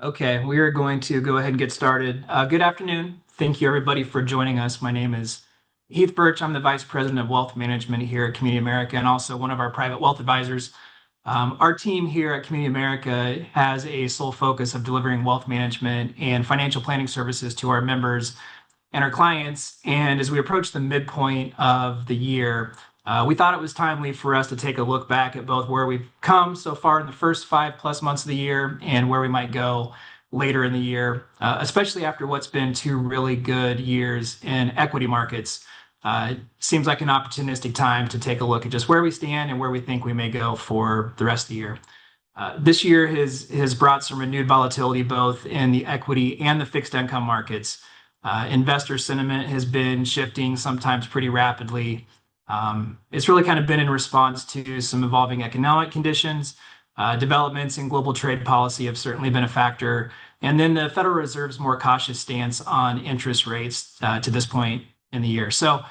Okay, we are going to go ahead and get started. Good afternoon. Thank you, everybody, for joining us. My name is Heath Birch. I'm the Vice President of Wealth Management here at Community America and also one of our private wealth advisors. Our team here at Community America has a sole focus of delivering wealth management and financial planning services to our members and our clients. And as we approach the midpoint of the year, we thought it was timely for us to take a look back at both where we've come so far in the first 5+ months of the year and where we might go later in the year, especially after what's been two really good years in equity markets. Seems like an opportunistic time to take a look at just where we stand and where we think we may go for the rest of the year. This year has brought some renewed volatility both in the equity and the fixed income markets. Investor sentiment has been shifting sometimes pretty rapidly. It's really kind of been in response to some evolving economic conditions. Developments in global trade policy have certainly been a factor. And then the Federal Reserve's more cautious stance on interest rates to this point in the year. So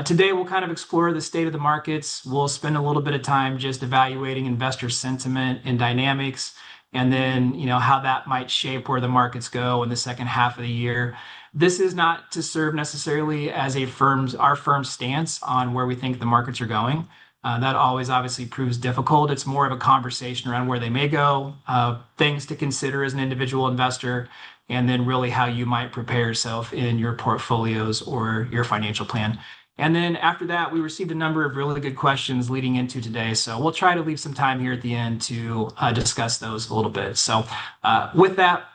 today we'll kind of explore the state of the markets. We'll spend a little bit of time just evaluating investor sentiment and dynamics, and then how that might shape where the markets go in the second half of the year. This is not to serve necessarily as our firm's stance on where we think the markets are going. That always obviously proves difficult. It's more of a conversation around where they may go, things to consider as an individual investor, and then really how you might prepare yourself in your portfolios or your financial plan. And then after that, we received a number of really good questions leading into today. So we'll try to leave some time here at the end to discuss those a little bit. So with that,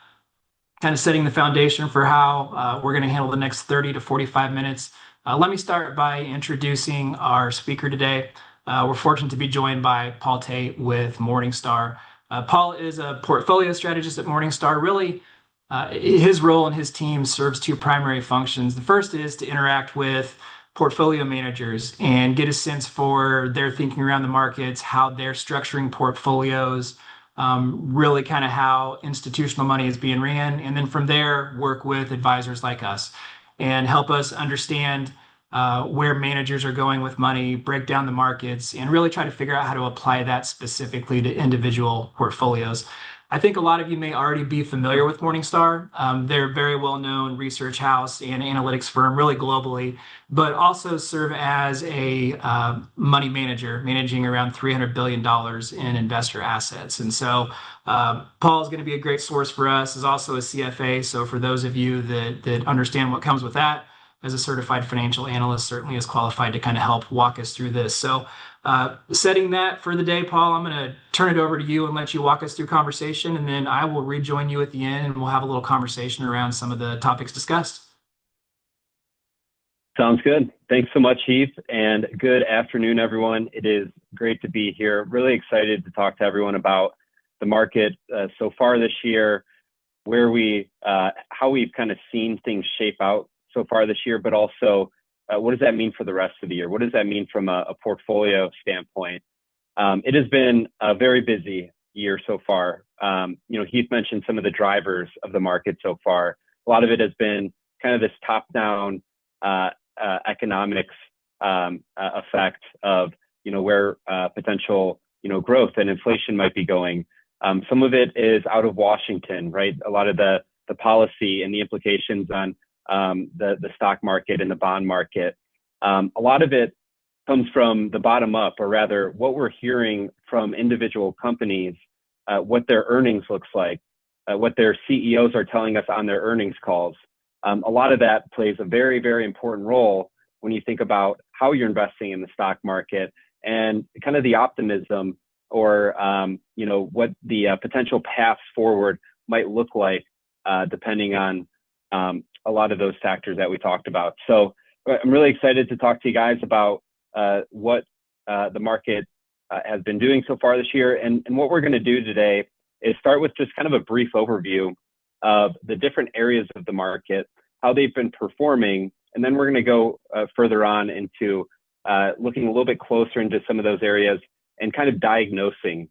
kind of setting the foundation for how we're going to handle the next 30 to 45 minutes. Let me start by introducing our speaker today. We're fortunate to be joined by Paul Tate with Morningstar. Paul is a portfolio strategist at Morningstar. Really, his role and his team serves two primary functions. The first is to interact with portfolio managers and get a sense for their thinking around the markets, how they're structuring portfolios, really kind of how institutional money is being ran. And then from there, work with advisors like us and help us understand where managers are going with money, break down the markets, and really try to figure out how to apply that specifically to individual portfolios. I think a lot of you may already be familiar with Morningstar. They're a very well-known research house and analytics firm, really globally, but also serve as a money manager, managing around $300 billion in investor assets. And so Paul is going to be a great source for us, is also a CFA. So for those of you that understand what comes with that, as a certified financial analyst, certainly is qualified to kind of help walk us through this. So setting that for the day, Paul, I'm going to turn it over to you and let you walk us through conversation, and then I will rejoin you at the end and we'll have a little conversation around some of the topics discussed. Sounds good. Thanks so much, Heath, and good afternoon, everyone. It is great to be here. Really excited to talk to everyone about the market so far this year, how we've kind of seen things shape out so far this year, but also what does that mean for the rest of the year? What does that mean from a portfolio standpoint? It has been a very busy year so far. Heath mentioned some of the drivers of the market so far. A lot of it has been kind of this top-down economics effect of where potential growth and inflation might be going. Some of it is out of Washington, right? A lot of the policy and the implications on the stock market and the bond market. A lot of it comes from the bottom up, or rather what we're hearing from individual companies, what their earnings looks like, what their CEOs are telling us on their earnings calls. A lot of that plays a very, very important role when you think about how you're investing in the stock market and kind of the optimism or what the potential paths forward might look like depending on a lot of those factors that we talked about. So I'm really excited to talk to you guys about what the market has been doing so far this year. And what we're going to do today is start with just kind of a brief overview of the different areas of the market, how they've been performing, and then we're going to go further on into looking a little bit closer into some of those areas and kind of diagnosing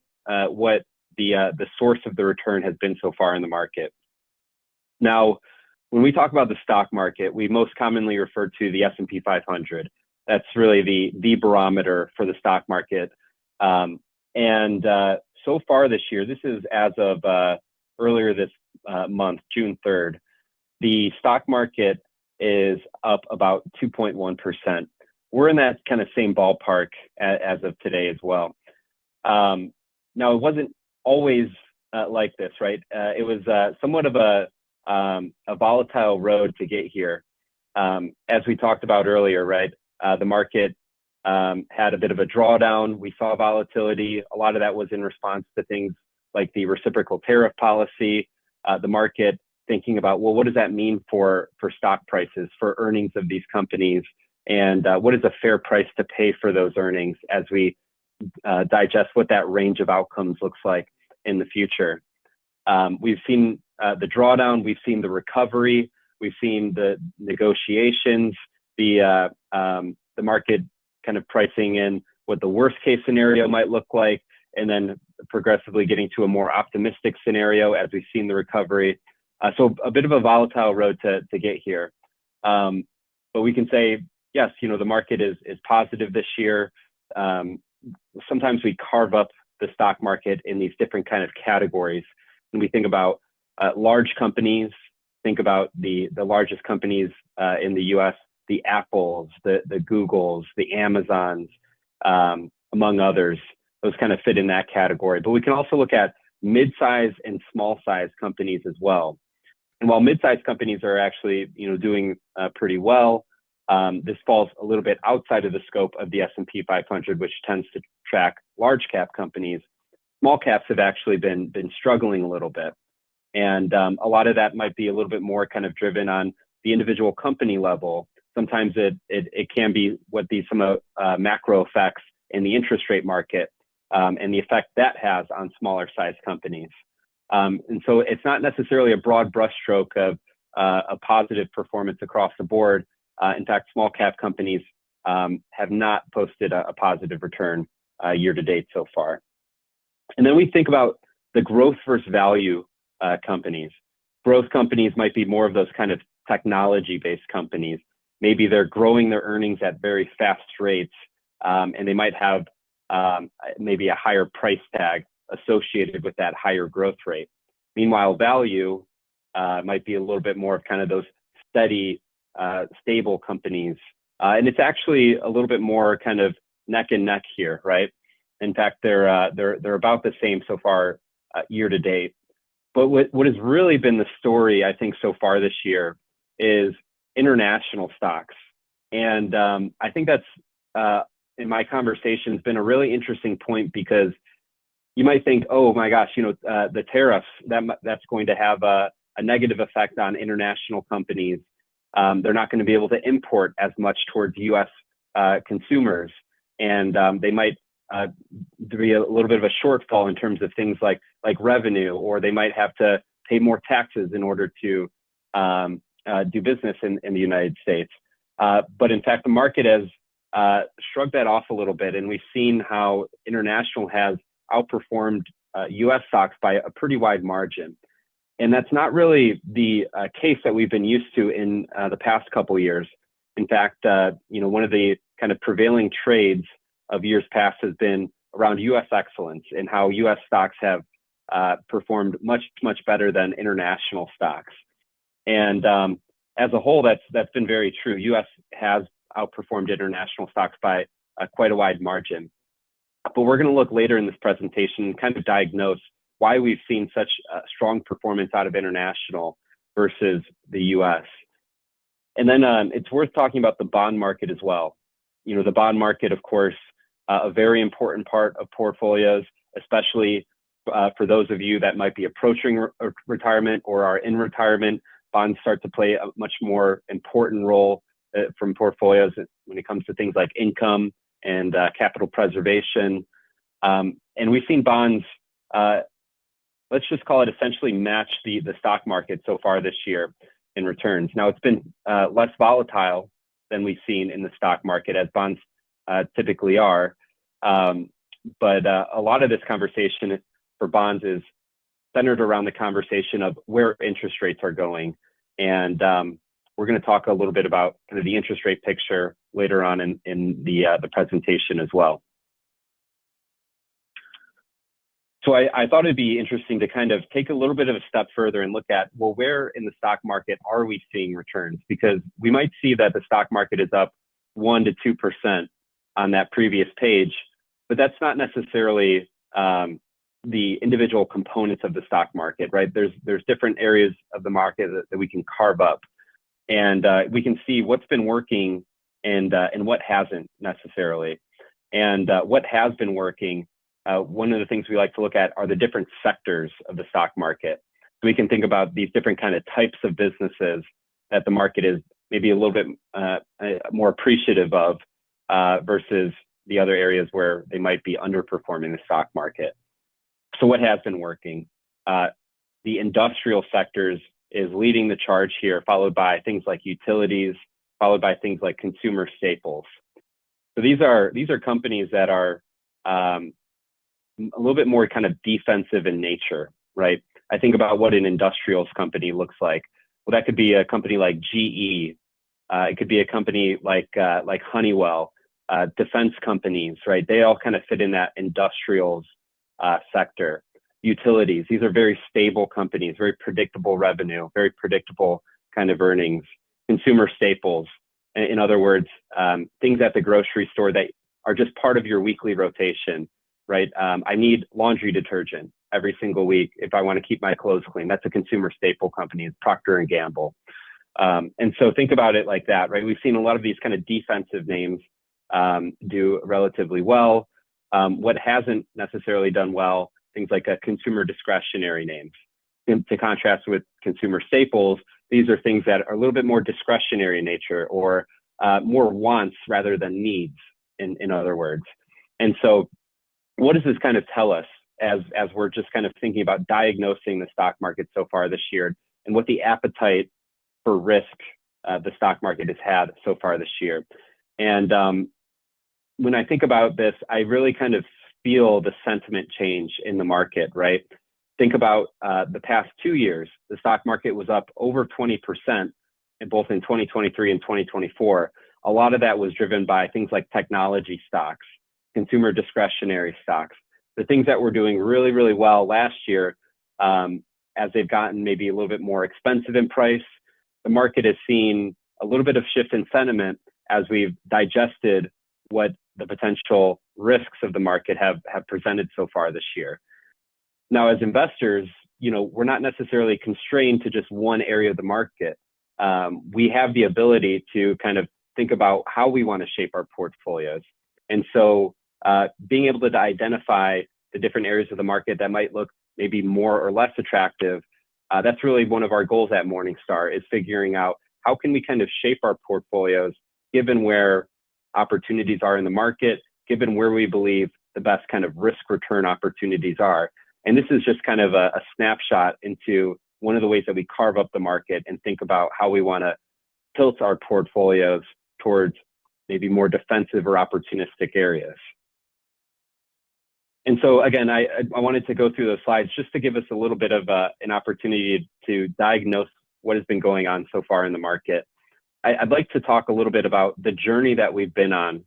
what the source of the return has been so far in the market. Now, when we talk about the stock market, we most commonly refer to the S&P 500. That's really the barometer for the stock market. So far this year, this is as of earlier this month, June 3rd, the stock market is up about 2.1%. We're in that kind of same ballpark as of today as well. Now, it wasn't always like this, right? It was somewhat of a volatile road to get here. As we talked about earlier, right? The market had a bit of a drawdown. We saw volatility. A lot of that was in response to things like the reciprocal tariff policy, the market thinking about, well, what does that mean for stock prices, for earnings of these companies, and what is a fair price to pay for those earnings as we digest what that range of outcomes looks like in the future. We've seen the drawdown, we've seen the recovery, we've seen the negotiations, the market kind of pricing in what the worst case scenario might look like, and then progressively getting to a more optimistic scenario as we've seen the recovery. So a bit of a volatile road to get here. But we can say, yes, the market is positive this year. Sometimes we carve up the stock market in these different kind of categories. When we think about large companies, think about the largest companies in the US, the Apples, the Googles, the Amazons, among others. Those kind of fit in that category. But we can also look at mid-size and small-size companies as well. And while mid-size companies are actually, doing pretty well, this falls a little bit outside of the scope of the S&P 500, which tends to track large cap companies. Small caps have actually been struggling a little bit. And a lot of that might be a little bit more kind of driven on the individual company level. Sometimes it can be what some macro effects in the interest rate market and the effect that has on smaller size companies. And so it's not necessarily a broad brushstroke of a positive performance across the board. In fact, small cap companies have not posted a positive return year to date so far. And then we think about the growth versus value companies. Growth companies might be more of those kind of technology-based companies. Maybe they're growing their earnings at very fast rates, and they might have maybe a higher price tag associated with that higher growth rate. Meanwhile, value might be a little bit more of kind of those steady, stable companies. And it's actually a little bit more kind of neck and neck here, right? In fact, they're about the same so far year to date. But what has really been the story, I think, so far this year is international stocks. And I think that's, in my conversations, been a really interesting point because you might think, oh my gosh, the tariffs, that's going to have a negative effect on international companies. They're not going to be able to import as much towards U.S. Consumers. And they might be a little bit of a shortfall in terms of things like revenue, or they might have to pay more taxes in order to do business in the United States. But in fact, the market has shrugged that off a little bit, and we've seen how international has outperformed U.S. stocks by a pretty wide margin. And that's not really the case that we've been used to in the past couple of years. In fact, one of the kind of prevailing trades of years past has been around U.S. excellence and how U.S. stocks have performed much, much better than international stocks. And as a whole, that's been very true. U.S. has outperformed international stocks by quite a wide margin. But we're going to look later in this presentation and kind of diagnose why we've seen such strong performance out of international versus the U.S. And then it's worth talking about the bond market as well. The bond market, of course, a very important part of portfolios, especially for those of you that might be approaching retirement or are in retirement. Bonds start to play a much more important role from portfolios when it comes to things like income and capital preservation. And we've seen bonds, let's just call it essentially match the stock market so far this year in returns. Now, it's been less volatile than we've seen in the stock market, as bonds typically are. But a lot of this conversation for bonds is centered around the conversation of where interest rates are going. And we're going to talk a little bit about kind of the interest rate picture later on in the presentation as well. So I thought it'd be interesting to kind of take a little bit of a step further and look at, well, where in the stock market are we seeing returns? Because we might see that the stock market is up 1 to 2% on that previous page, but that's not necessarily the individual components of the stock market, right? There's different areas of the market that we can carve up, and we can see what's been working and what hasn't necessarily. And what has been working, one of the things we like to look at are the different sectors of the stock market. So we can think about these different kind of types of businesses that the market is maybe a little bit more appreciative of versus the other areas where they might be underperforming the stock market. So what has been working? The industrial sectors is leading the charge here, followed by things like utilities, followed by things like consumer staples. So these are companies that are a little bit more kind of defensive in nature, right? I think about what an industrials company looks like. Well, that could be a company like GE. It could be a company like Honeywell, defense companies, right? They all kind of fit in that industrials sector. Utilities, these are very stable companies, very predictable revenue, very predictable kind of earnings. Consumer staples, in other words, things at the grocery store that are just part of your weekly rotation, right? I need laundry detergent every single week if I want to keep my clothes clean. That's a consumer staple company, it's Procter and Gamble. And so think about it like that, right? We've seen a lot of these kind of defensive names do relatively well. What hasn't necessarily done well, things like consumer discretionary names. To contrast with consumer staples, these are things that are a little bit more discretionary in nature, or more wants rather than needs, in other words. And so what does this kind of tell us as we're just kind of thinking about diagnosing the stock market so far this year, and what the appetite for risk the stock market has had so far this year? And when I think about this, I really kind of feel the sentiment change in the market, right? Think about the past 2 years. The stock market was up over 20% in both in 2023 and 2024. A lot of that was driven by things like technology stocks, consumer discretionary stocks, the things that were doing really, really well last year. As they've gotten maybe a little bit more expensive in price, the market has seen a little bit of shift in sentiment as we've digested what the potential risks of the market have presented so far this year. Now, as investors, we're not necessarily constrained to just one area of the market. We have the ability to kind of think about how we want to shape our portfolios. And so being able to identify the different areas of the market that might look maybe more or less attractive, that's really one of our goals at Morningstar, is figuring out how can we kind of shape our portfolios given where opportunities are in the market, given where we believe the best kind of risk return opportunities are. And this is just kind of a snapshot into one of the ways that we carve up the market and think about how we want to tilt our portfolios towards maybe more defensive or opportunistic areas. And so again, I wanted to go through those slides just to give us a little bit of an opportunity to diagnose what has been going on so far in the market. I'd like to talk a little bit about the journey that we've been on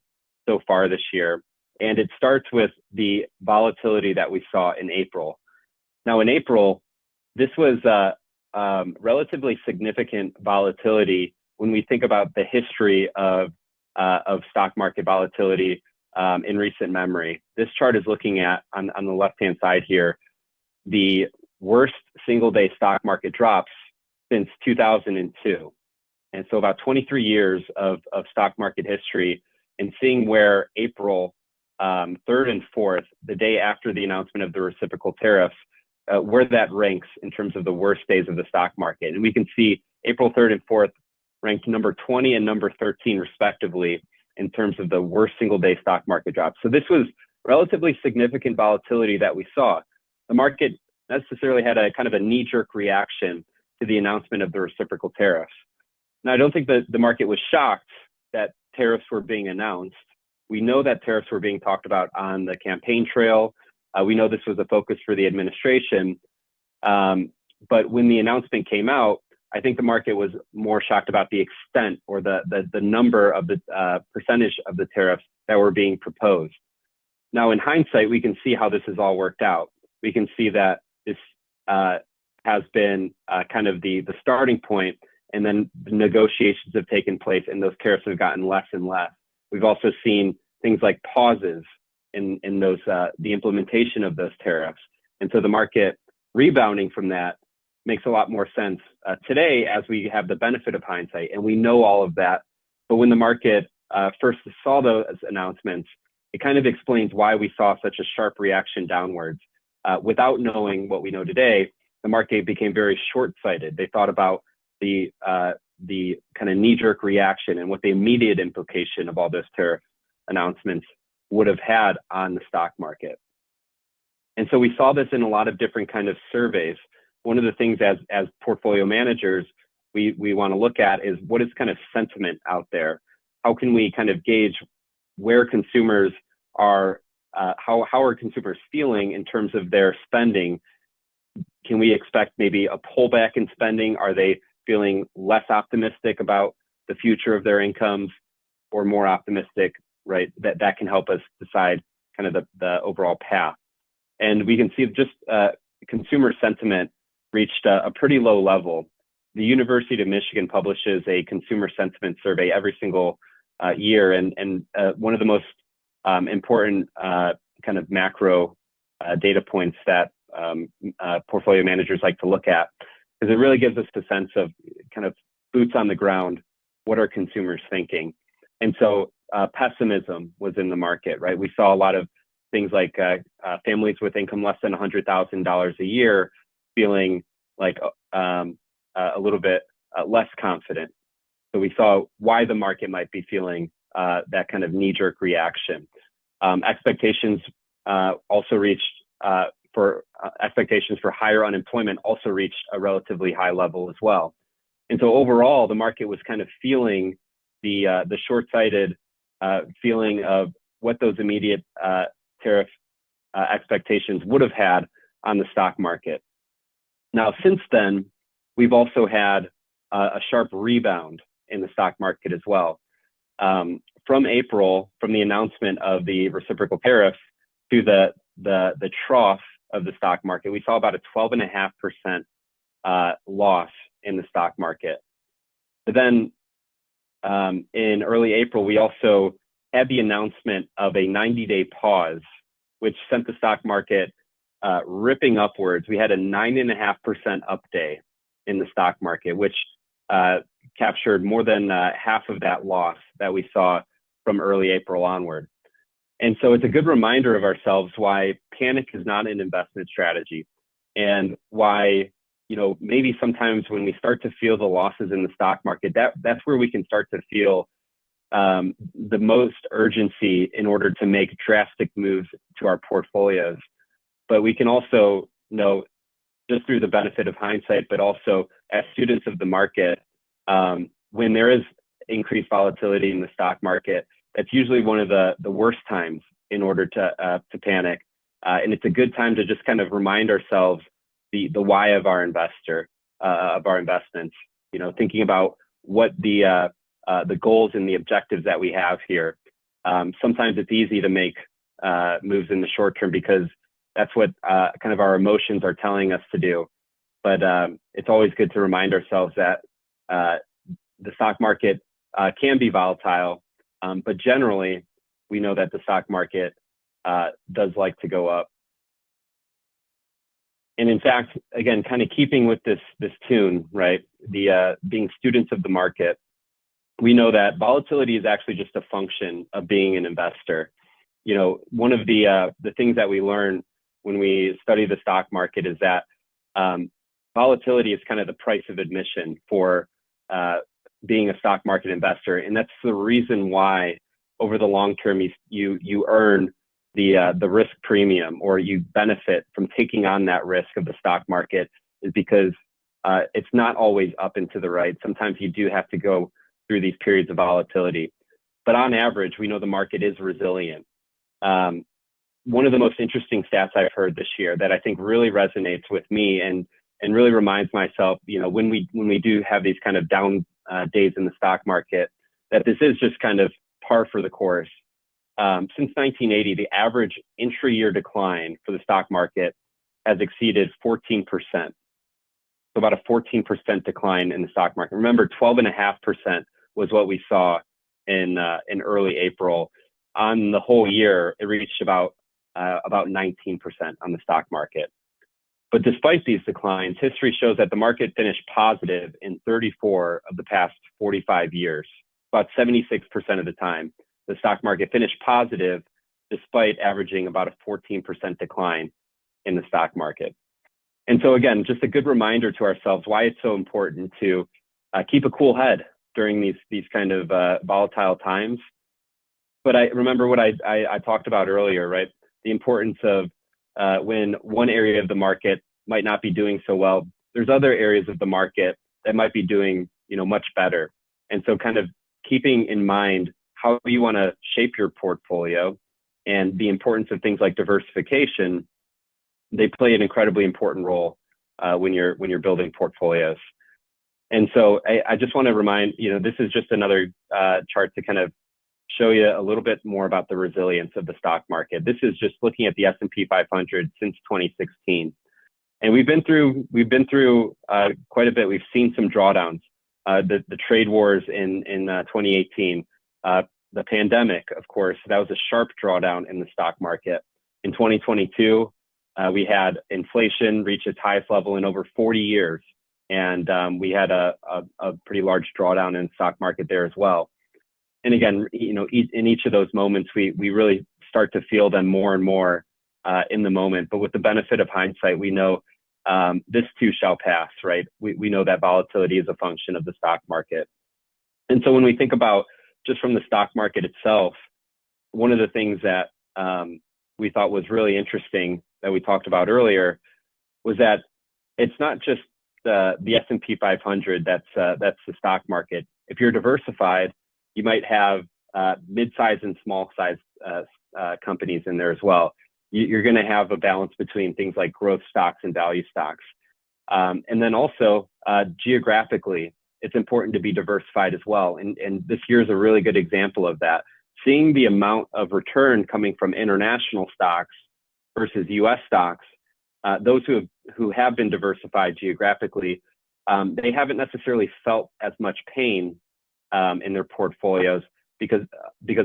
so far this year. And it starts with the volatility that we saw in April. Now in April, this was relatively significant volatility when we think about the history of stock market volatility in recent memory. This chart is looking at, on the left-hand side here, the worst single-day stock market drops since 2002. And so about 23 years of stock market history, and seeing where April 3rd and 4th, the day after the announcement of the reciprocal tariffs, where that ranks in terms of the worst days of the stock market. And we can see April 3rd and 4th ranked number 20 and number 13 respectively in terms of the worst single day stock market drops. So this was relatively significant volatility that we saw. The market necessarily had a kind of a knee-jerk reaction to the announcement of the reciprocal tariffs. Now, I don't think that the market was shocked that tariffs were being announced. We know that tariffs were being talked about on the campaign trail. We know this was a focus for the administration. But when the announcement came out, I think the market was more shocked about the extent or the number of the percentage of the tariffs that were being proposed. Now, in hindsight, we can see how this has all worked out. we can see that this has been kind of the starting point, and then the negotiations have taken place and those tariffs have gotten less and less. We've also seen things like pauses in those the implementation of those tariffs. And so the market rebounding from that makes a lot more sense today as we have the benefit of hindsight and we know all of that. But when the market first saw those announcements, it kind of explains why we saw such a sharp reaction downwards. Without knowing what we know today, the market became very short-sighted. They thought about the kind of knee-jerk reaction and what the immediate implication of all those tariff announcements would have had on the stock market. And so we saw this in a lot of different kind of surveys. One of the things as portfolio managers we want to look at is what is kind of sentiment out there. How can we kind of gauge where consumers are, how are consumers feeling in terms of their spending? Can we expect maybe a pullback in spending? Are they feeling less optimistic about the future of their incomes or more optimistic, right? That can help us decide kind of the overall path. And we can see just consumer sentiment reached a pretty low level. The University of Michigan publishes a consumer sentiment survey every single year. And one of the most important kind of macro data points that portfolio managers like to look at, because it really gives us the sense of kind of boots on the ground. What are consumers thinking? And so pessimism was in the market, right? We saw a lot of things like families with income less than $100,000 a year feeling like a little bit less confident. So we saw why the market might be feeling that kind of knee-jerk reaction. Expectations also reached expectations for higher unemployment also reached a relatively high level as well. And so overall, the market was kind of feeling the short-sighted feeling of what those immediate tariff expectations would have had on the stock market. Now, since then, we've also had a sharp rebound in the stock market as well. From April, from the announcement of the reciprocal tariffs to the trough of the stock market, we saw about a 12.5% loss in the stock market. But then in early April, we also had the announcement of a 90-day pause, which sent the stock market ripping upwards. We had a 9.5% up day in the stock market, which captured more than half of that loss that we saw from early April onward. And so it's a good reminder of ourselves why panic is not an investment strategy, and why, you know, maybe sometimes when we start to feel the losses in the stock market, that's where we can start to feel the most urgency in order to make drastic moves to our portfolios. But we can also know, just through the benefit of hindsight, but also as students of the market, when there is increased volatility in the stock market, that's usually one of the worst times in order to panic. And it's a good time to just kind of remind ourselves the why of our investments. You know, thinking about what the goals and the objectives that we have here. Sometimes it's easy to make moves in the short term because that's what kind of our emotions are telling us to do. But it's always good to remind ourselves that the stock market can be volatile, but generally we know that the stock market does like to go up. And in fact, again, kind of keeping with this tune, right? The being students of the market, we know that volatility is actually just a function of being an investor. You know, one of the things that we learn when we study the stock market is that volatility is kind of the price of admission for being a stock market investor, and that's the reason why over the long term you earn the risk premium, or you benefit from taking on that risk of the stock market, is because it's not always up and to the right. Sometimes you do have to go through these periods of volatility, but on average, we know the market is resilient. One of the most interesting stats I've heard this year that I think really resonates with me and really reminds myself, you know, when we do have these kind of down days in the stock market, that this is just kind of par for the course. Since 1980, the average intra-year decline for the stock market has exceeded 14%. So about a 14% decline in the stock market. Remember, 12.5% was what we saw in early April. On the whole year, it reached about 19% on the stock market. But despite these declines, history shows that the market finished positive in 34 of the past 45 years. About 76% of the time, the stock market finished positive despite averaging about a 14% decline in the stock market. And so again, just a good reminder to ourselves why it's so important to keep a cool head during these kind of volatile times. But I remember what I talked about earlier, right? The importance of when one area of the market might not be doing so well, there's other areas of the market that might be doing, much better. And so kind of keeping in mind how you want to shape your portfolio and the importance of things like diversification, they play an incredibly important role when you're building portfolios. And so I just want to remind, this is just another chart to kind of show you a little bit more about the resilience of the stock market. This is just looking at the S&P 500 since 2016. And we've been through quite a bit. We've seen some drawdowns, the trade wars in 2018, the pandemic, of course, that was a sharp drawdown in the stock market. In 2022, we had inflation reach its highest level in over 40 years. And we had a pretty large drawdown in the stock market there as well. And again, in each of those moments, we really start to feel them more and more in the moment. But with the benefit of hindsight, we know this too shall pass, right? We know that volatility is a function of the stock market. And so when we think about just from the stock market itself, one of the things that we thought was really interesting that we talked about earlier was that it's not just the S&P 500 that's the stock market. If you're diversified, you might have mid-size and small-size companies in there as well. You're going to have a balance between things like growth stocks and value stocks. And then also geographically, it's important to be diversified as well. And this year is a really good example of that. Seeing the amount of return coming from international stocks versus U.S. stocks, those who have been diversified geographically, they haven't necessarily felt as much pain in their portfolios because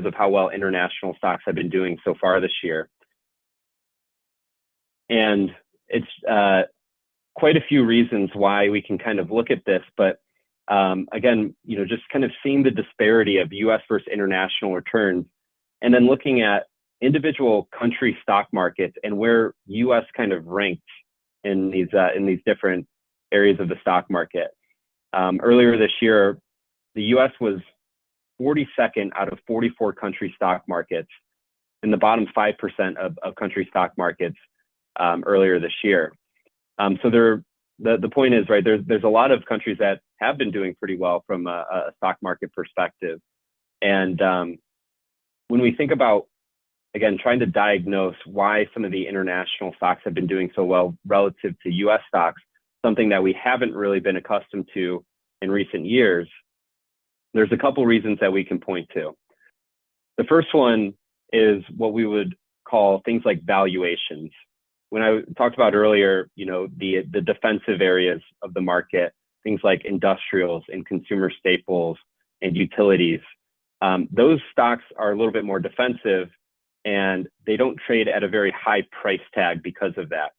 of how well international stocks have been doing so far this year. And it's quite a few reasons why we can kind of look at this, but again, just kind of seeing the disparity of U.S. versus international returns, and then looking at individual country stock markets and where U.S. kind of ranked in these different areas of the stock market. Earlier this year, the U.S. was 42nd out of 44 country stock markets, in the bottom 5% of country stock markets earlier this year. So the point is, right, there's a lot of countries that have been doing pretty well from a stock market perspective. And when we think about, again, trying to diagnose why some of the international stocks have been doing so well relative to U.S. stocks, something that we haven't really been accustomed to in recent years, there's a couple reasons that we can point to. The first one is what we would call things like valuations. When I talked about earlier, the defensive areas of the market, things like industrials and consumer staples and utilities, those stocks are a little bit more defensive and they don't trade at a very high price tag because of that.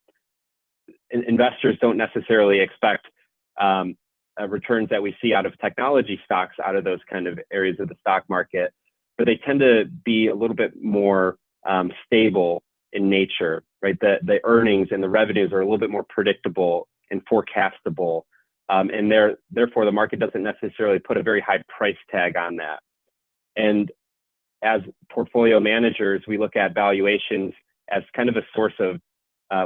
Investors don't necessarily expect returns that we see out of technology stocks out of those kind of areas of the stock market, but they tend to be a little bit more stable in nature, right? The earnings and the revenues are a little bit more predictable and forecastable, and therefore the market doesn't necessarily put a very high price tag on that. And as portfolio managers, we look at valuations as kind of a source of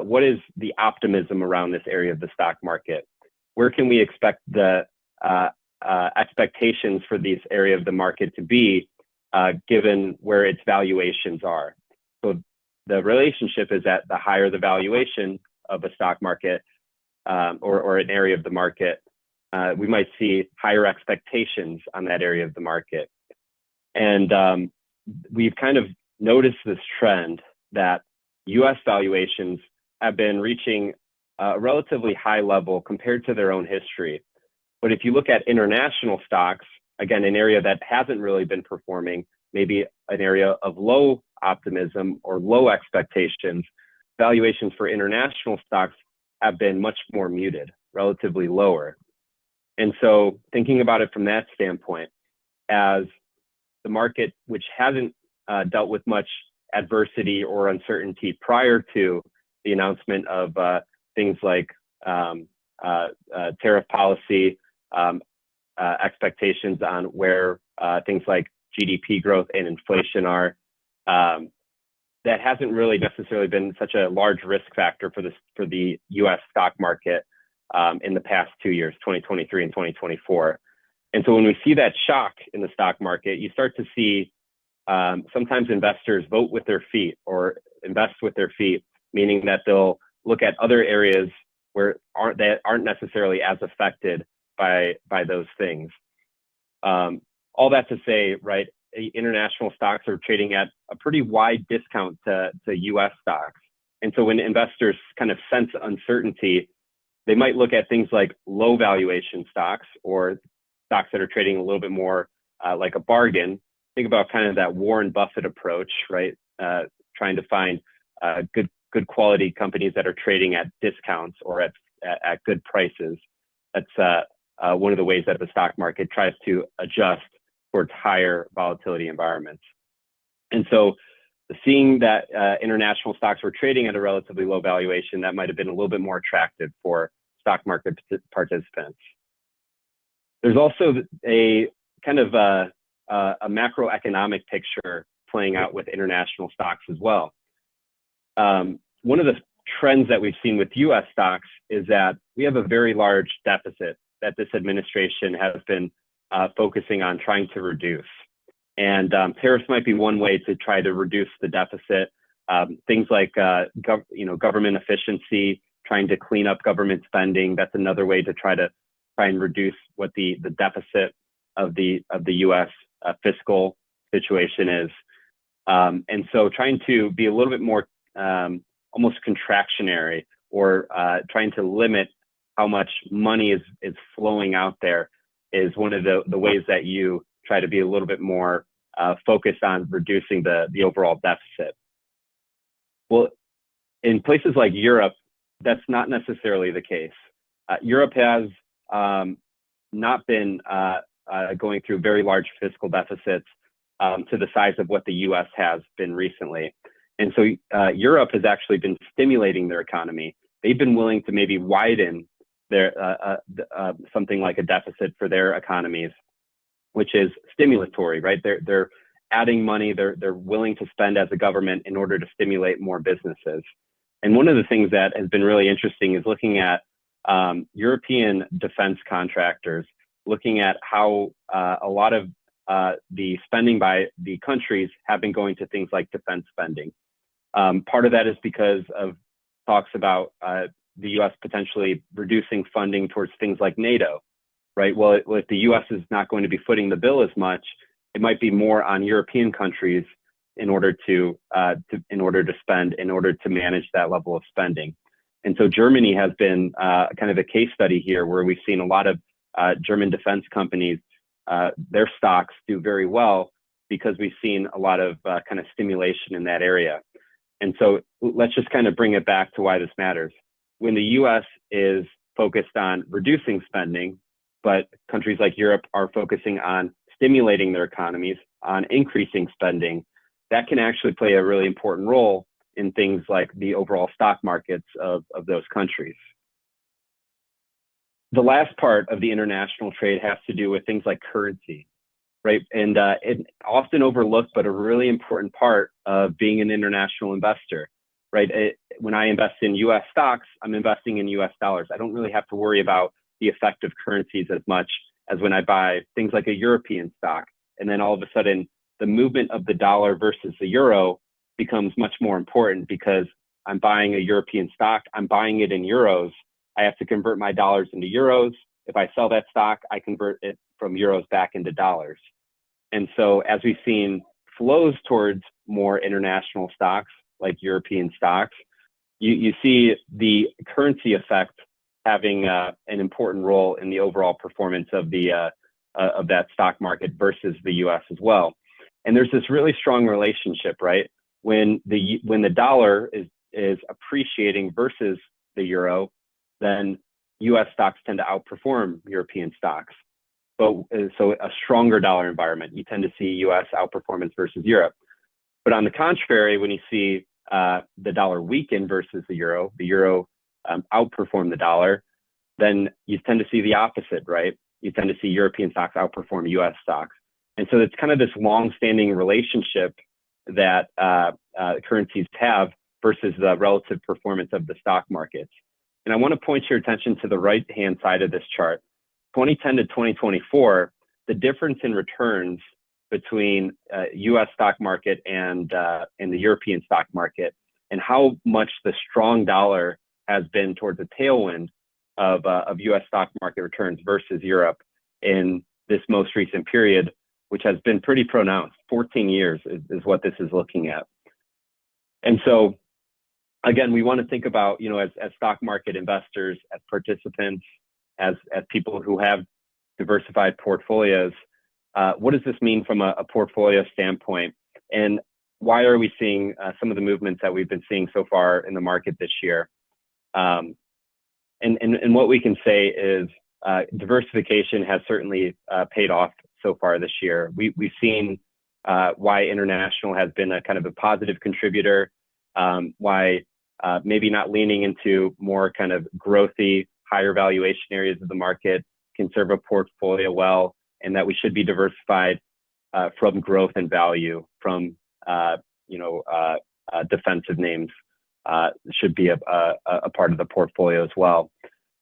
what is the optimism around this area of the stock market? Where can we expect the expectations for this area of the market to be given where its valuations are? So the relationship is that the higher the valuation of a stock market or an area of the market, we might see higher expectations on that area of the market. And we've kind of noticed this trend that U.S. valuations have been reaching a relatively high level compared to their own history. But if you look at international stocks, again, an area that hasn't really been performing, maybe an area of low optimism or low expectations, valuations for international stocks have been much more muted, relatively lower. And so thinking about it from that standpoint, as the market, which hasn't dealt with much adversity or uncertainty prior to the announcement of things like tariff policy, expectations on where things like GDP growth and inflation are, that hasn't really necessarily been such a large risk factor for the U.S. stock market in the past 2 years, 2023 and 2024. And so when we see that shock in the stock market, you start to see sometimes investors vote with their feet or invest with their feet, meaning that they'll look at other areas that aren't necessarily as affected by those things. All that to say, right, international stocks are trading at a pretty wide discount to U.S. stocks. And so when investors kind of sense uncertainty, they might look at things like low valuation stocks or stocks that are trading a little bit more like a bargain. Think about kind of that Warren Buffett approach, right? Trying to find good quality companies that are trading at discounts or at good prices. That's one of the ways that the stock market tries to adjust towards higher volatility environments. And so seeing that international stocks were trading at a relatively low valuation, that might have been a little bit more attractive for stock market participants. There's also a kind of a macroeconomic picture playing out with international stocks as well. One of the trends that we've seen with U.S. stocks is that we have a very large deficit that this administration has been focusing on trying to reduce. And tariffs might be one way to try to reduce the deficit. Things like government efficiency, trying to clean up government spending. That's another way to try and reduce what the deficit of the U.S. Fiscal situation is. And so trying to be a little bit more almost contractionary or trying to limit how much money is flowing out there is one of the ways that you try to be a little bit more focused on reducing the overall deficit. Well, in places like Europe, that's not necessarily the case. Europe has not been going through very large fiscal deficits to the size of what the U.S. has been recently. And so Europe has actually been stimulating their economy. They've been willing to maybe widen their something like a deficit for their economies, which is stimulatory, right? They're adding money. They're willing to spend as a government in order to stimulate more businesses. And one of the things that has been really interesting is looking at European defense contractors, looking at how a lot of the spending by the countries have been going to things like defense spending. Part of that is because of talks about the U.S. potentially reducing funding towards things like NATO, right? Well, if the U.S. is not going to be footing the bill as much, it might be more on European countries in order to spend, in order to manage that level of spending. And so Germany has been kind of a case study here, where we've seen a lot of German defense companies, their stocks do very well because we've seen a lot of kind of stimulation in that area. And so let's just kind of bring it back to why this matters. When the U.S. is focused on reducing spending, but countries like Europe are focusing on stimulating their economies, on increasing spending, that can actually play a really important role in things like the overall stock markets of those countries. The last part of the international trade has to do with things like currency, right? And it often overlooked, but a really important part of being an international investor, right? When I invest in U.S. stocks, I'm investing in U.S. dollars. I don't really have to worry about the effect of currencies as much as when I buy things like a European stock. And then all of a sudden, the movement of the dollar versus the euro becomes much more important because I'm buying a European stock, I'm buying it in euros. I have to convert my dollars into euros. If I sell that stock, I convert it from euros back into dollars. And so as we've seen flows towards more international stocks, like European stocks, you see the currency effect having an important role in the overall performance of that stock market versus the U.S. as well. And there's this really strong relationship, right? When the dollar is appreciating versus the euro, then U.S. stocks tend to outperform European stocks. So a stronger dollar environment, you tend to see U.S. outperformance versus Europe. But on the contrary, when you see the dollar weaken versus the euro outperform the dollar, then you tend to see the opposite, right? You tend to see European stocks outperform U.S. stocks. And so it's kind of this long-standing relationship that currencies have versus the relative performance of the stock markets. And I want to point your attention to the right-hand side of this chart. 2010 to 2024, the difference in returns between U.S. stock market and the European stock market, and how much the strong dollar has been towards a tailwind of U.S. stock market returns versus Europe in this most recent period, which has been pretty pronounced. 14 years is what this is looking at. And so, again, we want to think about, as stock market investors, as participants, as people who have diversified portfolios, what does this mean from a portfolio standpoint? And why are we seeing some of the movements that we've been seeing so far in the market this year? And what we can say is diversification has certainly paid off so far this year. We've seen why international has been a kind of a positive contributor, why maybe not leaning into more kind of growthy, higher valuation areas of the market can serve a portfolio well, and that we should be diversified from growth and value, from defensive names should be a part of the portfolio as well.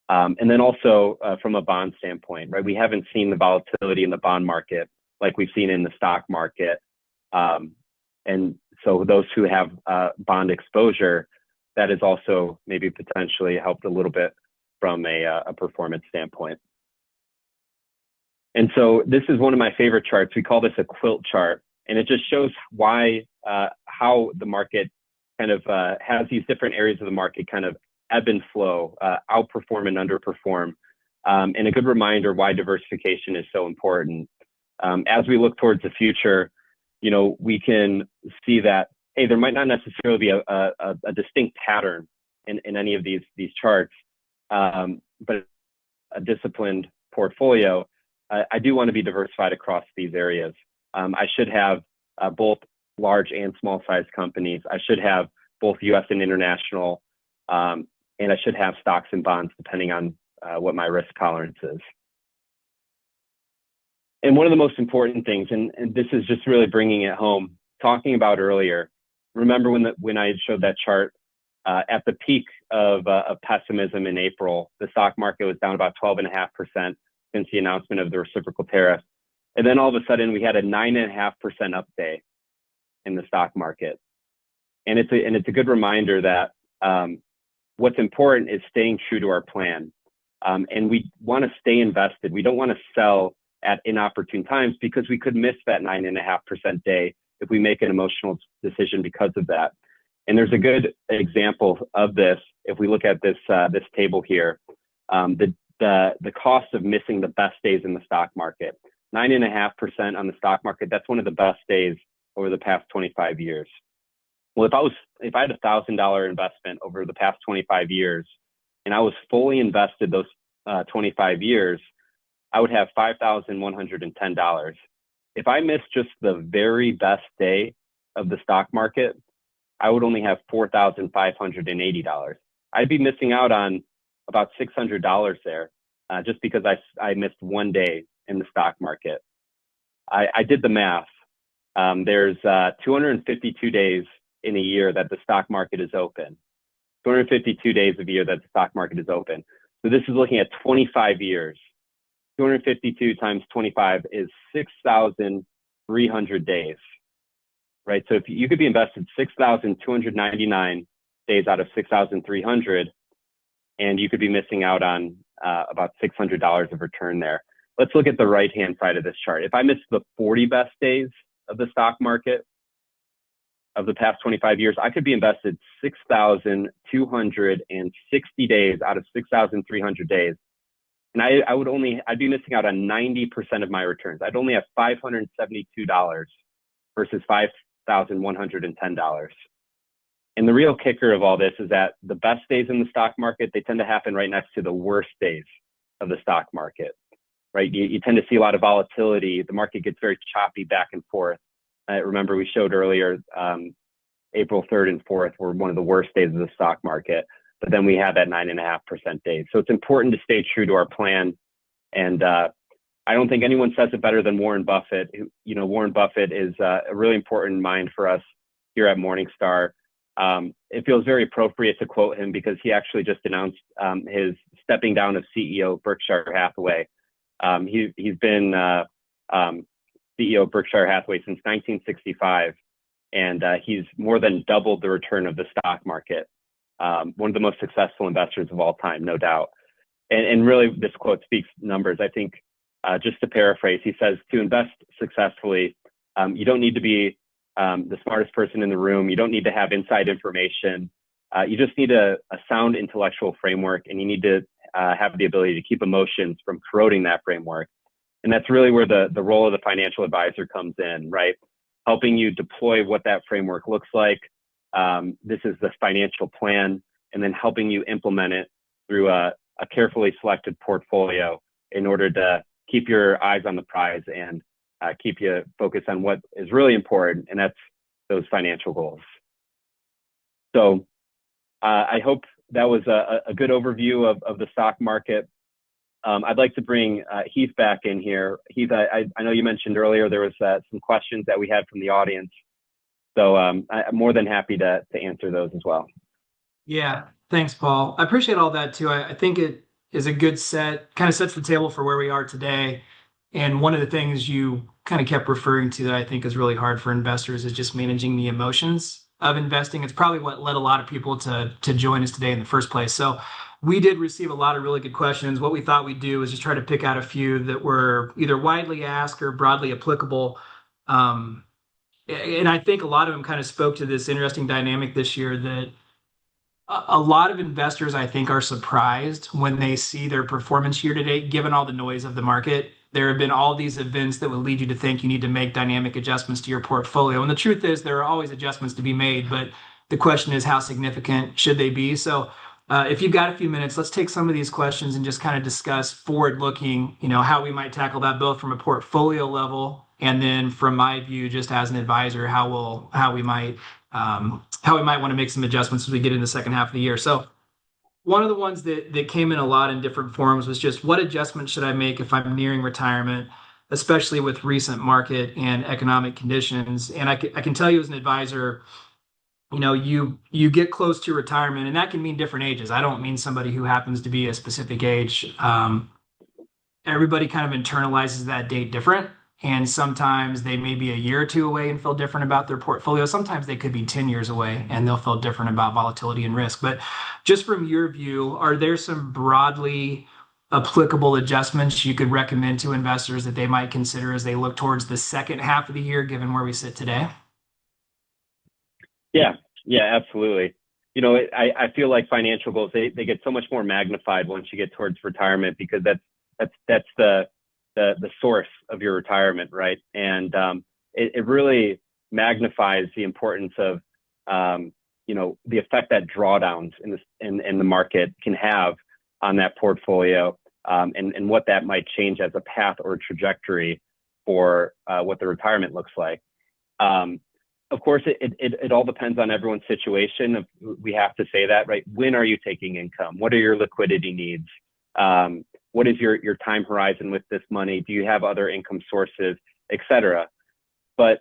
And then also from a bond standpoint, right? We haven't seen the volatility in the bond market like we've seen in the stock market. And so those who have bond exposure, that has also maybe potentially helped a little bit from a performance standpoint. And so this is one of my favorite charts. We call this a quilt chart, and it just shows how the market kind of has these different areas of the market kind of ebb and flow, outperform and underperform, and a good reminder why diversification is so important. As we look towards the future, we can see that, hey, there might not necessarily be a distinct pattern in any of these charts, but a disciplined portfolio. I do want to be diversified across these areas. I should have both large and small size companies. I should have both U.S. and international, and I should have stocks and bonds depending on what my risk tolerance is. And one of the most important things, and this is just really bringing it home, talking about earlier, remember when I showed that chart at the peak of pessimism in April, the stock market was down about 12.5% since the announcement of the reciprocal tariff. And then all of a sudden we had a 9.5% up day in the stock market. And it's a good reminder that what's important is staying true to our plan. And we want to stay invested. We don't want to sell at inopportune times because we could miss that 9.5% day if we make an emotional decision because of that. And there's a good example of this if we look at this table here. The cost of missing the best days in the stock market. 9.5% on the stock market, that's one of the best days over the past 25 years. Well, if I had $1,000 investment over the past 25 years, and I was fully invested those 25 years, I would have $5,110. If I missed just the very best day of the stock market, I would only have $4,580. I'd be missing out on about $600 there, just because I missed one day in the stock market. I did the math. There's 252 days in a year that the stock market is open. 252 days of a year that the stock market is open. So this is looking at 25 years. 252 times 25 is 6,300 days, right? So if you could be invested 6,299 days out of 6,300, and you could be missing out on about $600 of return there. Let's look at the right-hand side of this chart. If I missed the 40 best days of the stock market, of the past 25 years, I could be invested 6,260 days out of 6,300 days. And I'd be missing out on 90% of my returns. I'd only have $572 versus $5,110. And the real kicker of all this is that the best days in the stock market, they tend to happen right next to the worst days of the stock market, right? You tend to see a lot of volatility. The market gets very choppy back and forth. Remember, we showed earlier, April 3rd and 4th were one of the worst days of the stock market, but then we had that 9.5% days. So it's important to stay true to our plan. And I don't think anyone says it better than Warren Buffett. Warren Buffett is a really important mind for us here at Morningstar. It feels very appropriate to quote him because he actually just announced his stepping down of CEO of Berkshire Hathaway. He's been CEO of Berkshire Hathaway since 1965, and he's more than doubled the return of the stock market. One of the most successful investors of all time, no doubt. And really, this quote speaks numbers. I think, just to paraphrase, he says, to invest successfully, you don't need to be the smartest person in the room. You don't need to have inside information. You just need a sound intellectual framework, and you need to have the ability to keep emotions from corroding that framework. And that's really where the role of the financial advisor comes in, right? Helping you deploy what that framework looks like. This is the financial plan, and then helping you implement it through a carefully selected portfolio in order to keep your eyes on the prize and keep you focused on what is really important, and that's those financial goals. So I hope that was a good overview of the stock market. I'd like to bring Heath back in here. Heath, I know you mentioned earlier there was some questions that we had from the audience. So I'm more than happy to answer those as well. Yeah, thanks, Paul. I appreciate all that too. I think it is a good kind of sets the table for where we are today. And one of the things you kind of kept referring to that I think is really hard for investors is just managing the emotions of investing. It's probably what led a lot of people to join us today in the first place. So we did receive a lot of really good questions. What we thought we'd do is just try to pick out a few that were either widely asked or broadly applicable. And I think a lot of them kind of spoke to this interesting dynamic this year that a lot of investors, I think, are surprised when they see their performance year to date, given all the noise of the market. There have been all these events that would lead you to think you need to make dynamic adjustments to your portfolio. And the truth is there are always adjustments to be made, but the question is how significant should they be? So if you've got a few minutes, let's take some of these questions and just kind of discuss forward-looking, how we might tackle that both from a portfolio level and then from my view, just as an advisor, how we might want to make some adjustments as we get in the second half of the year. So one of the ones that came in a lot in different forms was just what adjustments should I make if I'm nearing retirement, especially with recent market and economic conditions. And I can tell you as an advisor, you get close to retirement, and that can mean different ages. I don't mean somebody who happens to be a specific age. Everybody kind of internalizes that date different. And sometimes they may be a year or two away and feel different about their portfolio. Sometimes they could be 10 years away and they'll feel different about volatility and risk. But just from your view, are there some broadly applicable adjustments you could recommend to investors that they might consider as they look towards the second half of the year, given where we sit today? Yeah, absolutely. I feel like financial goals, they get so much more magnified once you get towards retirement because that's the source of your retirement, right? And it really magnifies the importance of the effect that drawdowns in the market can have on that portfolio, and what that might change as a path or trajectory for what the retirement looks like. Of course, it all depends on everyone's situation. We have to say that, right? When are you taking income? What are your liquidity needs? What is your time horizon with this money? Do you have other income sources, et cetera? But,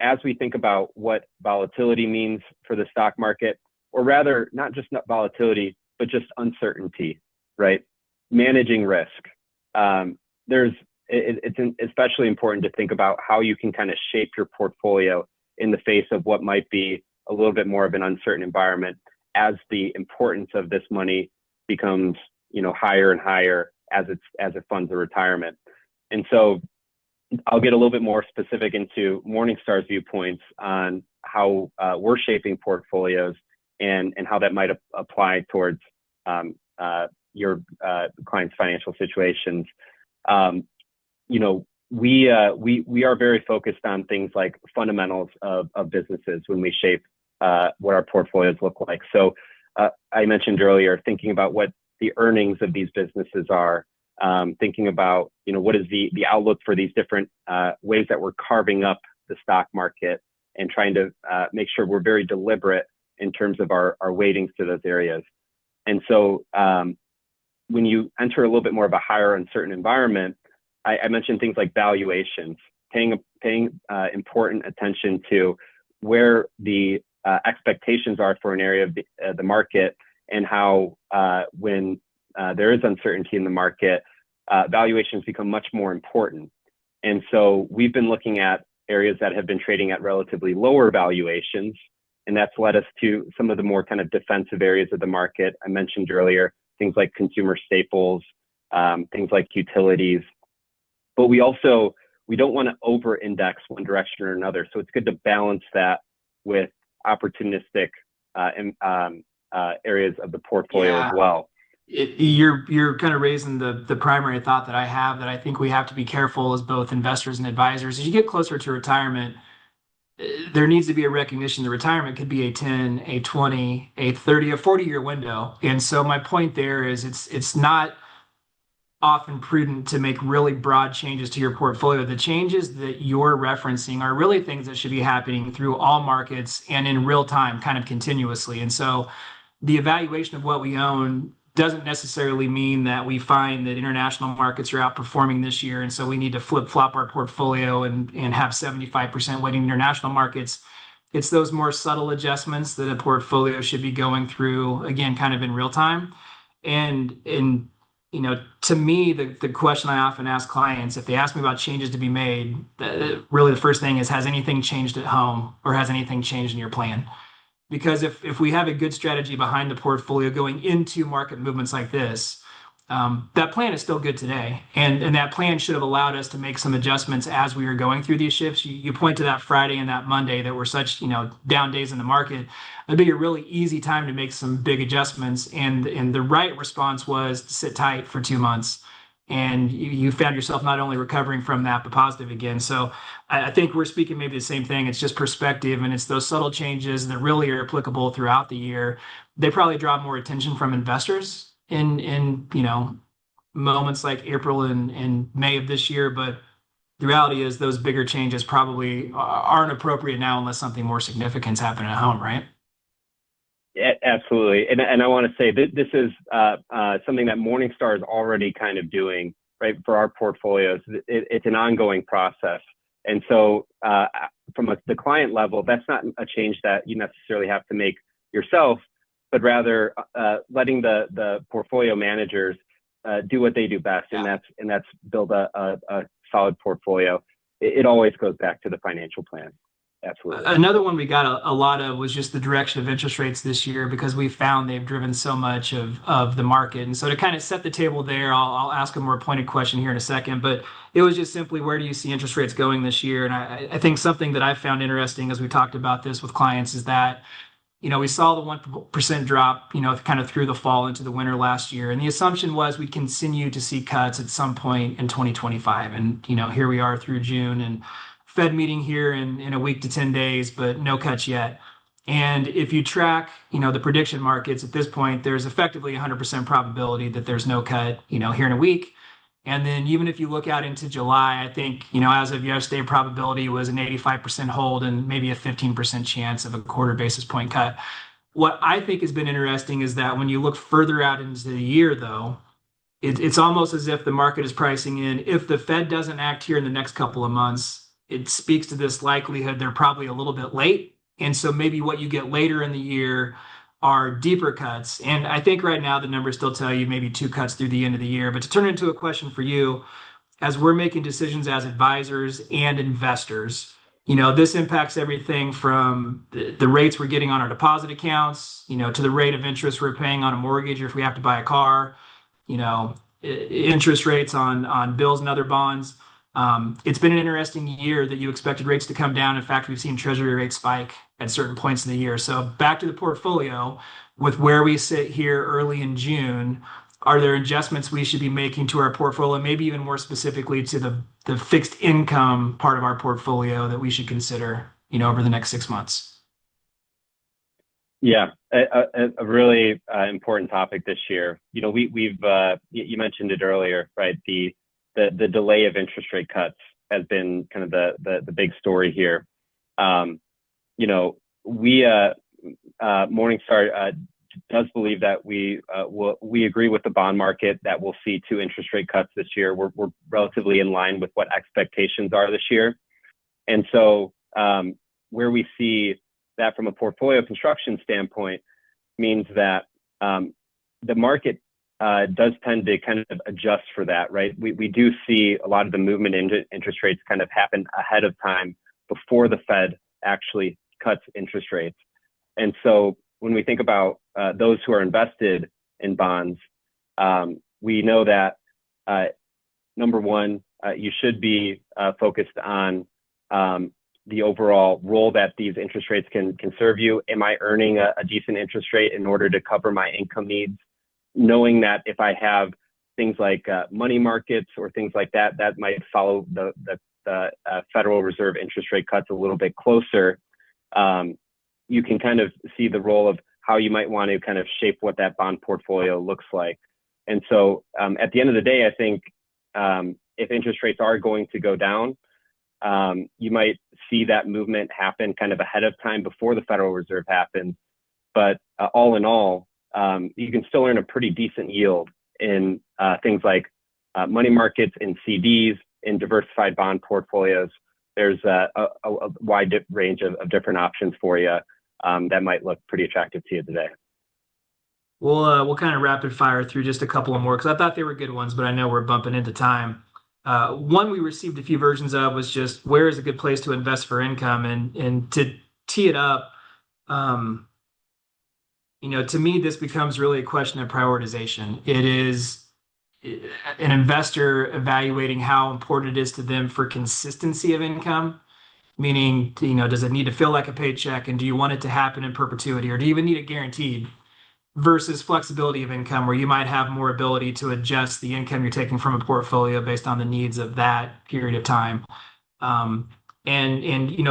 as we think about what volatility means for the stock market, or rather not just volatility, but just uncertainty, right? Managing risk. It's especially important to think about how you can kind of shape your portfolio in the face of what might be a little bit more of an uncertain environment as the importance of this money becomes higher and higher as it funds the retirement. And so I'll get a little bit more specific into Morningstar's viewpoints on how we're shaping portfolios and how that might apply towards your clients' financial situations. You know, we are very focused on things like fundamentals of businesses when we shape what our portfolios look like. So I mentioned earlier, thinking about what the earnings of these businesses are, thinking about, you know, what is the outlook for these different ways that we're carving up the stock market, and trying to make sure we're very deliberate in terms of our weightings to those areas. And so when you enter a little bit more of a higher uncertain environment, I mentioned things like valuations, paying important attention to where the expectations are for an area of the market, and how when there is uncertainty in the market, valuations become much more important. And so we've been looking at areas that have been trading at relatively lower valuations, and that's led us to some of the more kind of defensive areas of the market. I mentioned earlier, things like consumer staples, things like utilities. But we don't want to over-index one direction or another. So it's good to balance that with opportunistic areas of the portfolio as well. You're kind of raising the primary thought that I have, that I think we have to be careful as both investors and advisors. As you get closer to retirement, there needs to be a recognition that retirement could be a 10, a 20, a 30, a 40-year window. And so my point there is it's not often prudent to make really broad changes to your portfolio. The changes that you're referencing are really things that should be happening through all markets and in real time, kind of continuously. And so the evaluation of what we own doesn't necessarily mean that we find that international markets are outperforming this year, and so we need to flip-flop our portfolio and have 75% weighting international markets. It's those more subtle adjustments that a portfolio should be going through, again, kind of in real time. And you know, to me, the question I often ask clients, if they ask me about changes to be made, really the first thing is, has anything changed at home, or has anything changed in your plan? Because if we have a good strategy behind the portfolio going into market movements like this, that plan is still good today. And that plan should have allowed us to make some adjustments as we were going through these shifts. You point to that Friday and that Monday that were such, you know, down days in the market. It'd be a really easy time to make some big adjustments. And the right response was to sit tight for 2 months. And you found yourself not only recovering from that, but positive again. So I think we're speaking maybe the same thing. It's just perspective, and it's those subtle changes that really are applicable throughout the year. They probably draw more attention from investors in you know, moments like April and May of this year. But the reality is those bigger changes probably aren't appropriate now unless something more significant is happening at home, right? Yeah, absolutely. And I want to say that this is something that Morningstar is already kind of doing, right, for our portfolios. It's an ongoing process. And so from the client level, that's not a change that you necessarily have to make yourself, but rather letting the portfolio managers do what they do best, and that's build a solid portfolio. It always goes back to the financial plan. Absolutely. Another one we got a lot of was just the direction of interest rates this year, because we found they've driven so much of the market. And so to kind of set the table there, I'll ask a more pointed question here in a second, but it was just simply, where do you see interest rates going this year? And I think something that I found interesting as we talked about this with clients is that, you know, we saw the 1% drop, you know, kind of through the fall into the winter last year. And the assumption was we'd continue to see cuts at some point in 2025. And, you know, here we are through June, and Fed meeting here in a week to 10 days, but no cuts yet. And if you track, you know, the prediction markets at this point, there's effectively 100% probability that there's no cut, you know, here in a week. And then even if you look out into July, I think, you know, as of yesterday, probability was an 85% hold and maybe a 15% chance of a quarter basis point cut. What I think has been interesting is that when you look further out into the year, though, it's almost as if the market is pricing in, if the Fed doesn't act here in the next couple of months, it speaks to this likelihood they're probably a little bit late. And so maybe what you get later in the year are deeper cuts. And I think right now the numbers still tell you maybe 2 cuts through the end of the year. But to turn it into a question for you, as we're making decisions as advisors and investors, you know, this impacts everything from the rates we're getting on our deposit accounts, you know, to the rate of interest we're paying on a mortgage, or if we have to buy a car, you know, interest rates on bills and other bonds. It's been an interesting year that you expected rates to come down. In fact, we've seen Treasury rates spike at certain points in the year. So back to the portfolio, with where we sit here early in June, are there adjustments we should be making to our portfolio, maybe even more specifically to the fixed income part of our portfolio that we should consider, over the next 6 months? Yeah, a really important topic this year. You mentioned it earlier, right? The delay of interest rate cuts has been kind of the big story here. Morningstar does believe that we agree with the bond market that we'll see 2 interest rate cuts this year. We're relatively in line with what expectations are this year, and so where we see that from a portfolio construction standpoint means that the market does tend to kind of adjust for that, right? We do see a lot of the movement into interest rates kind of happen ahead of time before the Fed actually cuts interest rates. And so when we think about those who are invested in bonds, we know that number one, you should be focused on the overall role that these interest rates can serve you. Am I earning a decent interest rate in order to cover my income needs? Knowing that if I have things like money markets or things like that, that might follow the Federal Reserve interest rate cuts a little bit closer. You can kind of see the role of how you might want to kind of shape what that bond portfolio looks like. And so at the end of the day, I think if interest rates are going to go down, you might see that movement happen kind of ahead of time before the Federal Reserve happens. But all in all, you can still earn a pretty decent yield in things like money markets, in CDs, in diversified bond portfolios. There's a wide range of different options for you that might look pretty attractive to you today. We'll kind of rapid fire through just a couple of more because I thought they were good ones, but I know we're bumping into time. One we received a few versions of was just where is a good place to invest for income, and to tee it up. To me, this becomes really a question of prioritization. It is an investor evaluating how important it is to them for consistency of income, meaning, does it need to feel like a paycheck, and do you want it to happen in perpetuity, or do you even need it guaranteed? Versus flexibility of income, where you might have more ability to adjust the income you're taking from a portfolio based on the needs of that period of time. And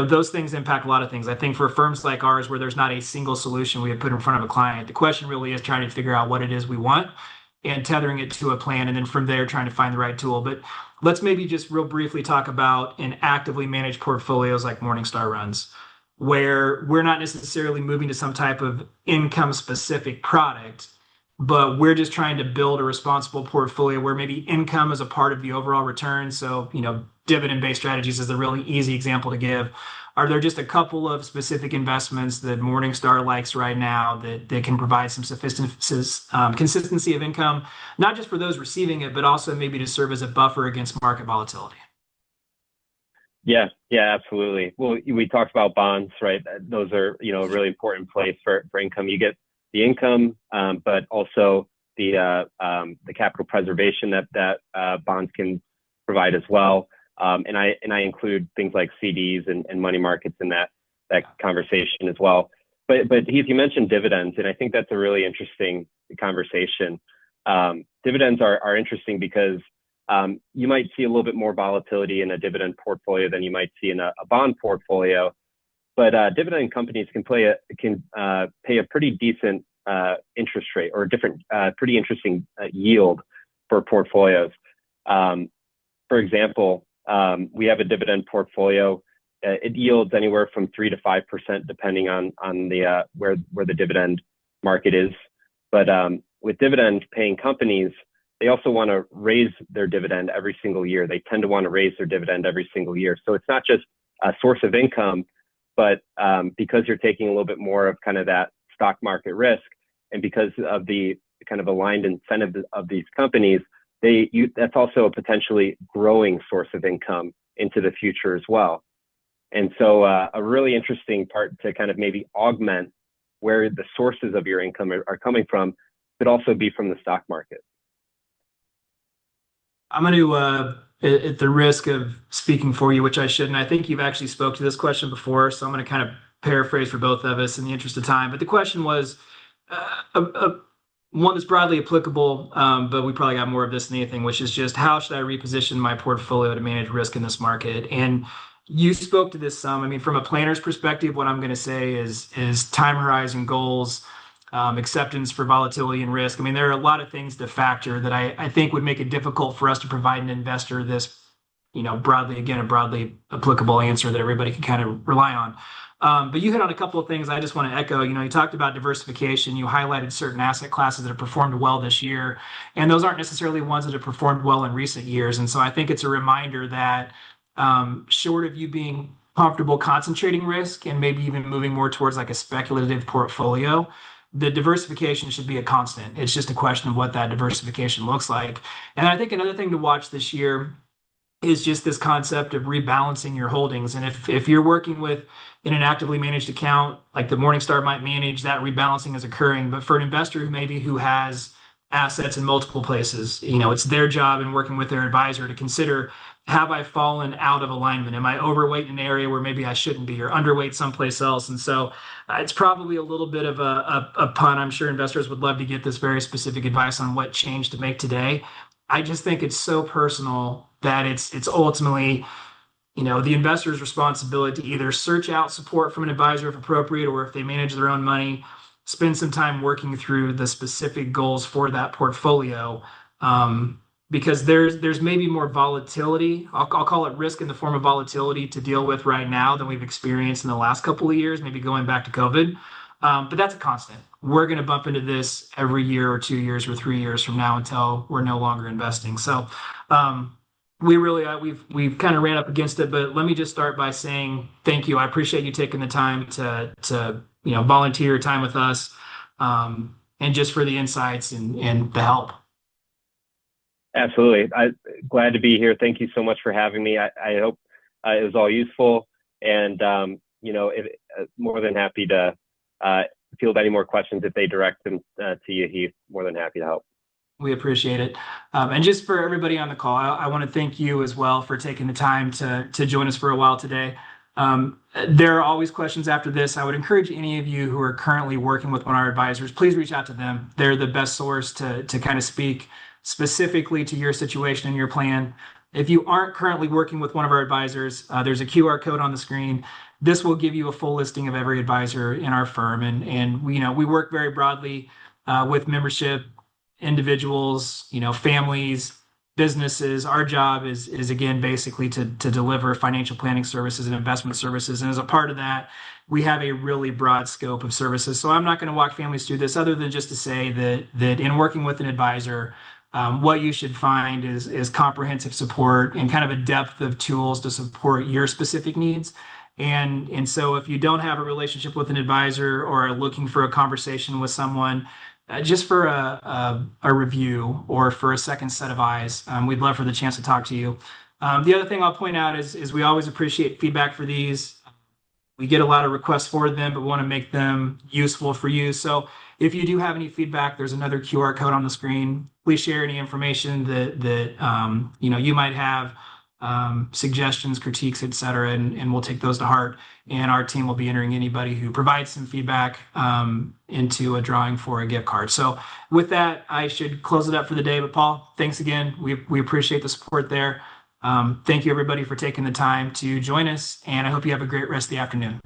those things impact a lot of things. I think for firms like ours, where there's not a single solution we have put in front of a client, the question really is trying to figure out what it is we want and tethering it to a plan, and then from there trying to find the right tool. But let's maybe just real briefly talk about an actively managed portfolios like Morningstar runs, where we're not necessarily moving to some type of income specific product, but we're just trying to build a responsible portfolio where maybe income is a part of the overall return. So, dividend-based strategies is the really easy example to give. Are there just a couple of specific investments that Morningstar likes right now that can provide some consistency of income, not just for those receiving it, but also maybe to serve as a buffer against market volatility? Yeah, absolutely. Well, we talked about bonds, right? Those are, a really important place for income. You get the income, but also the capital preservation that bonds can provide as well. And I include things like CDs and money markets in that conversation as well. But Heath, you mentioned dividends, and I think that's a really interesting conversation. Dividends are interesting because you might see a little bit more volatility in a dividend portfolio than you might see in a bond portfolio. But dividend companies can pay a pretty decent interest rate, or a different, pretty interesting yield for portfolios. For example, we have a dividend portfolio. It yields anywhere from 3 to 5%, depending on the where the dividend market is. But with dividend paying companies, they also want to raise their dividend every single year. They tend to want to raise their dividend every single year. So it's not just a source of income, but because you're taking a little bit more of kind of that stock market risk, and because of the kind of aligned incentive of these companies, that's also a potentially growing source of income into the future as well. And so a really interesting part to kind of maybe augment where the sources of your income are coming from could also be from the stock market. I'm going to at the risk of speaking for you, which I shouldn't, I think you've actually spoke to this question before, so I'm going to kind of paraphrase for both of us in the interest of time. But the question was one that's broadly applicable, but we probably got more of this than anything, which is just how should I reposition my portfolio to manage risk in this market? And you spoke to this some. I mean, from a planner's perspective, what I'm going to say is time horizon goals, acceptance for volatility and risk. I mean, there are a lot of things to factor that I think would make it difficult for us to provide an investor this, broadly, again, a broadly applicable answer that everybody can kind of rely on. But you hit on a couple of things I just want to echo. You talked about diversification. You highlighted certain asset classes that have performed well this year, and those aren't necessarily ones that have performed well in recent years. And so I think it's a reminder that short of you being comfortable concentrating risk and maybe even moving more towards like a speculative portfolio, the diversification should be a constant. It's just a question of what that diversification looks like. And I think another thing to watch this year is just this concept of rebalancing your holdings. And if you're working with in an actively managed account, like the Morningstar might manage, that rebalancing is occurring. But for an investor who has assets in multiple places, it's their job in working with their advisor to consider, have I fallen out of alignment? Am I overweight in an area where maybe I shouldn't be, or underweight someplace else? And so it's probably a little bit of a pun. I'm sure investors would love to get this very specific advice on what change to make today. I just think it's so personal that it's ultimately, the investor's responsibility to either search out support from an advisor if appropriate, or if they manage their own money, spend some time working through the specific goals for that portfolio. Because there's maybe more volatility. I'll call it risk in the form of volatility to deal with right now than we've experienced in the last couple of years, maybe going back to COVID. But that's a constant. We're going to bump into this every year or 2 years or 3 years from now until we're no longer investing. So we've kind of ran up against it, but let me just start by saying thank you. I appreciate you taking the time to volunteer your time with us, and just for the insights and the help. Absolutely. I'm glad to be here. Thank you so much for having me. I hope it was all useful, and more than happy to field any more questions if they direct them to you, Heath. More than happy to help. We appreciate it. And just for everybody on the call, I want to thank you as well for taking the time to join us for a while today. There are always questions after this. I would encourage any of you who are currently working with one of our advisors, please reach out to them. They're the best source to kind of speak specifically to your situation and your plan. If you aren't currently working with one of our advisors, there's a QR code on the screen. This will give you a full listing of every advisor in our firm. And we work very broadly with membership, individuals, families, businesses. Our job is again, basically to deliver financial planning services and investment services. And as a part of that, we have a really broad scope of services. So I'm not going to walk families through this other than just to say that in working with an advisor, what you should find is comprehensive support and kind of a depth of tools to support your specific needs. And so if you don't have a relationship with an advisor or are looking for a conversation with someone, just for a review or for a second set of eyes, we'd love for the chance to talk to you. The other thing I'll point out is we always appreciate feedback for these. We get a lot of requests for them, but we want to make them useful for you. So if you do have any feedback, there's another QR code on the screen. Please share any information that you might have, suggestions, critiques, etc., and we'll take those to heart. And our team will be entering anybody who provides some feedback into a drawing for a gift card. So with that, I should close it up for the day. But Paul, thanks again. We appreciate the support there. Thank you, everybody, for taking the time to join us, and I hope you have a great rest of the afternoon.